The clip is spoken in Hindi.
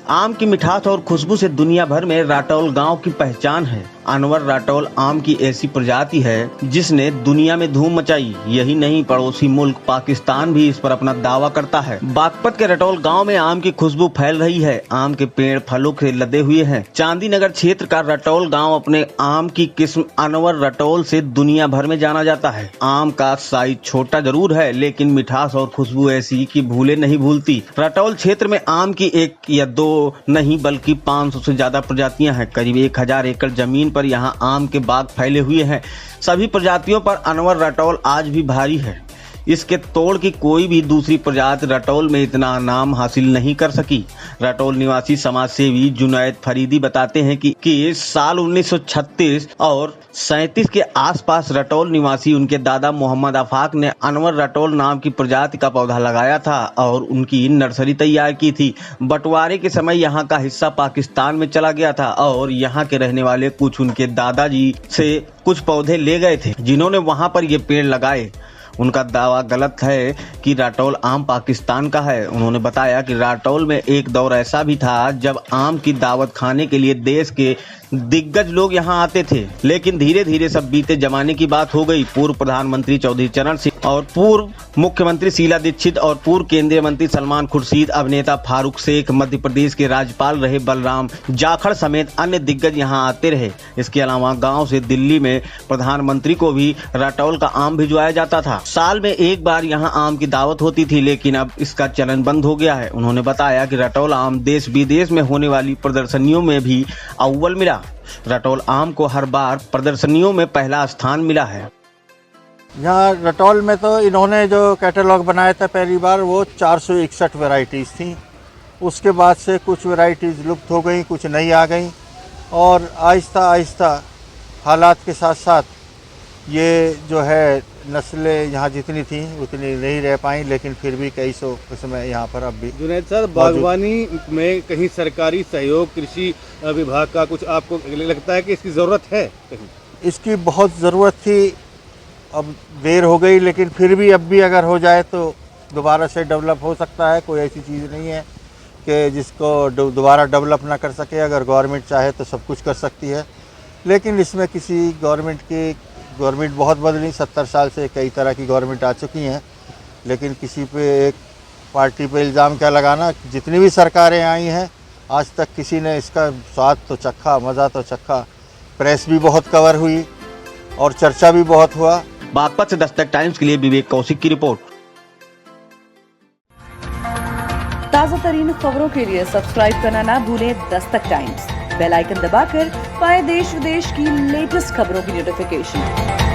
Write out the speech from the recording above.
आम की मिठास और खुशबू से दुनिया भर में राटौल गांव की पहचान है। अनवर राटौल आम की ऐसी प्रजाति है जिसने दुनिया में धूम मचाई। यही नहीं, पड़ोसी मुल्क पाकिस्तान भी इस पर अपना दावा करता है। बागपत के राटौल गांव में आम की खुशबू फैल रही है। आम के पेड़ फलों से लदे हुए हैं। चांदी नगर क्षेत्र का राटौल गांव अपने आम की किस्म अनवर राटौल से दुनिया भर में जाना जाता है। आम का साइज छोटा जरूर है, लेकिन मिठास और खुशबू ऐसी कि भूले नहीं भूलती। राटौल क्षेत्र में आम की एक या दो नहीं बल्कि 500 से ज्यादा प्रजातियां हैं। करीब 1000 एकड़ जमीन पर यहां आम के बाग फैले हुए हैं। सभी प्रजातियों पर अनवर राटौल आज भी भारी है। इसके तोड़ की कोई भी दूसरी प्रजाति राटौल में इतना नाम हासिल नहीं कर सकी। राटौल निवासी समाज सेवी जुनैद फरीदी बताते हैं कि साल 1936 और 37 के आसपास राटौल निवासी उनके दादा मोहम्मद आफाक ने अनवर राटौल नाम की प्रजाति का पौधा लगाया था और उनकी नर्सरी तैयार की थी। बंटवारे के समय यहाँ का हिस्सा पाकिस्तान में चला गया था और यहाँ के रहने वाले कुछ उनके दादाजी से कुछ पौधे ले गए थे, जिन्होंने वहाँ पर ये पेड़ लगाए। उनका दावा गलत है कि राटौल आम पाकिस्तान का है। उन्होंने बताया कि राटौल में एक दौर ऐसा भी था जब आम की दावत खाने के लिए देश के दिग्गज लोग यहां आते थे, लेकिन धीरे धीरे सब बीते जमाने की बात हो गई। पूर्व प्रधानमंत्री चौधरी चरण सिंह और पूर्व मुख्यमंत्री शीला दीक्षित और पूर्व केंद्रीय मंत्री सलमान खुर्शीद, अभिनेता फारूक शेख, मध्य प्रदेश के राज्यपाल रहे बलराम जाखड़ समेत अन्य दिग्गज यहां आते रहे। इसके अलावा गांव से दिल्ली में प्रधानमंत्री को भी राटौल का आम भिजवाया जाता था। साल में एक बार यहाँ आम की दावत होती थी, लेकिन अब इसका चलन बंद हो गया है। उन्होंने बताया कि राटौल आम देश विदेश में होने वाली प्रदर्शनियों में भी अव्वल मिला। राटौल आम को हर बार प्रदर्शनियों में पहला स्थान मिला है। यहाँ राटौल में तो इन्होंने जो कैटलॉग बनाया था पहली बार, वो 461 वैरायटीज़ थी। उसके बाद से कुछ वैरायटीज़ लुप्त हो गई, कुछ नई आ गई और आहिस्ता आहिस्ता हालात के साथ साथ ये जो है नस्लें यहाँ जितनी थी उतनी नहीं रह पाई, लेकिन फिर भी कई सौ किस्में यहाँ पर अब भी। जुनैद सर, बागवानी में कहीं सरकारी सहयोग कृषि विभाग का कुछ आपको लगता है कि इसकी ज़रूरत है? कहीं इसकी बहुत ज़रूरत थी, अब देर हो गई, लेकिन फिर भी अब भी अगर हो जाए तो दोबारा से डेवलप हो सकता है। कोई ऐसी चीज़ नहीं है कि जिसको दोबारा डेवलप ना कर सके। अगर गवर्नमेंट चाहे तो सब कुछ कर सकती है, लेकिन इसमें किसी गवर्नमेंट बहुत बदली, 70 साल से कई तरह की गवर्नमेंट आ चुकी हैं, लेकिन किसी पे एक पार्टी पे इल्ज़ाम क्या लगाना। जितनी भी सरकारें आई हैं आज तक किसी ने इसका स्वाद तो चखा, मज़ा तो चखा। प्रेस भी बहुत कवर हुई और चर्चा भी बहुत हुआ। बागपत से दस्तक टाइम्स के लिए विवेक कौशिक की रिपोर्ट। ताज़ा तरीन खबरों के लिए सब्सक्राइब करना ना भूलें दस्तक टाइम्स। बेल आइकन दबाकर पाएं देश विदेश की लेटेस्ट खबरों की नोटिफिकेशन।